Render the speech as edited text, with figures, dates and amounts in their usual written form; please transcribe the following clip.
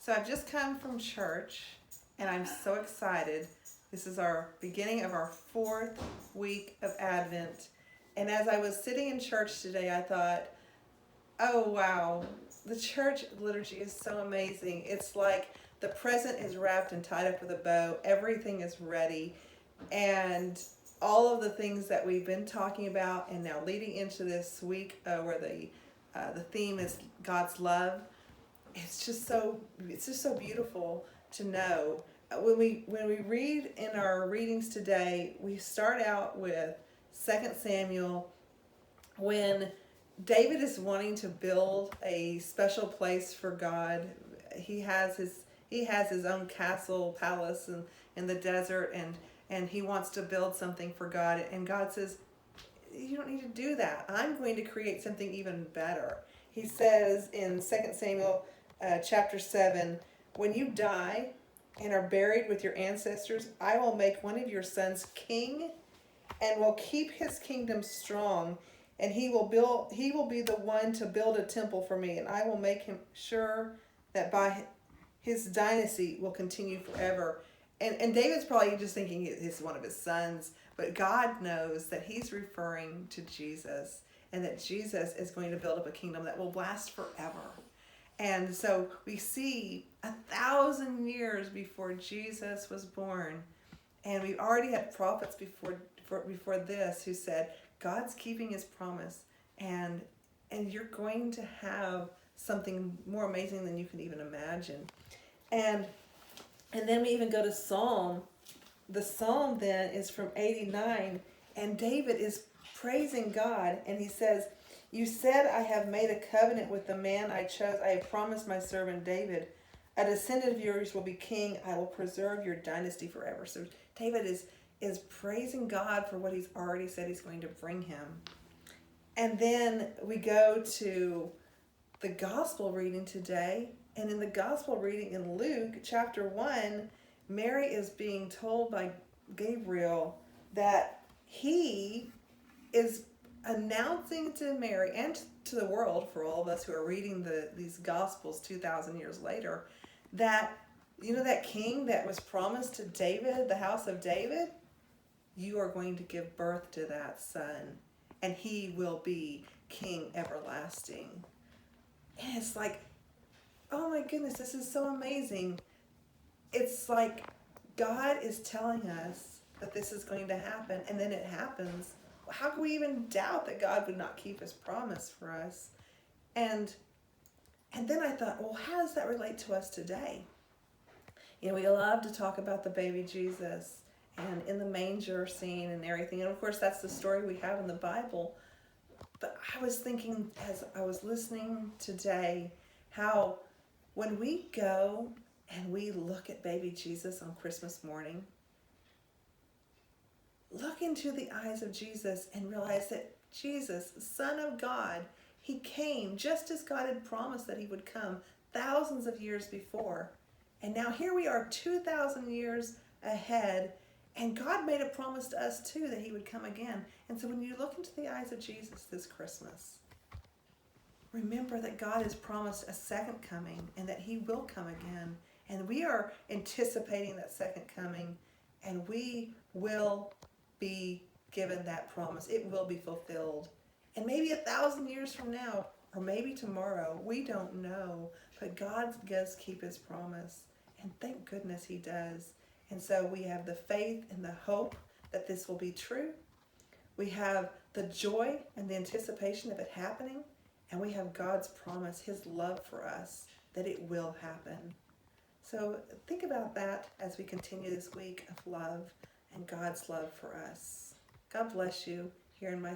So I've just come from church and I'm so excited. This is our beginning of our fourth week of Advent. And as I was sitting in church today, I thought, oh wow, the church liturgy is so amazing. It's like the present is wrapped and tied up with a bow, everything is ready. And all of the things that we've been talking about, and now leading into this week where the theme is God's love, it's just so beautiful to know. When we read in our readings today, we start out with 2 Samuel, when David is wanting to build a special place for God. He has his own castle palace in the desert, and he wants to build something for God, and God says, you don't need to do that. I'm going to create something even better. He says in 2 Samuel chapter 7, when you die and are buried with your ancestors, I will make one of your sons king and will keep his kingdom strong, and he will be the one to build a temple for me, and I will make him sure that by his dynasty will continue forever. And David's probably just thinking it's one of his sons, but God knows that he's referring to Jesus, and that Jesus is going to build up a kingdom that will last forever. And so we see 1,000 years before Jesus was born, and we already had prophets before this who said God's keeping his promise, and you're going to have something more amazing than you can even imagine. And then we even go to Psalm. The Psalm then is from 89, and David is praising God, and he says, you said, I have made a covenant with the man I chose. I have promised my servant David, a descendant of yours will be king. I will preserve your dynasty forever. So David is praising God for what he's already said he's going to bring him. And then we go to the gospel reading today. And in the gospel reading in Luke chapter 1, Mary is being told by Gabriel that he is announcing to Mary and to the world, for all of us who are reading these gospels 2,000 years later, that that king that was promised to David, the house of David, you are going to give birth to that son, and he will be king everlasting. And it's like, oh my goodness, this is so amazing. It's like God is telling us that this is going to happen, and then it happens. How can we even doubt that God would not keep his promise for us? And then I thought, well, how does that relate to us today? We love to talk about the baby Jesus and in the manger scene and everything. And of course, that's the story we have in the Bible. But I was thinking as I was listening today, how when we go and we look at baby Jesus on Christmas morning, look into the eyes of Jesus and realize that Jesus, Son of God, he came just as God had promised that he would come thousands of years before. And now here we are 2,000 years ahead, and God made a promise to us too that he would come again. And so when you look into the eyes of Jesus this Christmas, remember that God has promised a second coming and that he will come again. And we are anticipating that second coming, and we will be given that promise. It will be fulfilled. And maybe 1,000 years from now, or maybe tomorrow, we don't know. But God does keep his promise. And thank goodness he does. And so we have the faith and the hope that this will be true. We have the joy and the anticipation of it happening. And we have God's promise, his love for us, that it will happen. So think about that as we continue this week of love and God's love for us. God bless you here in my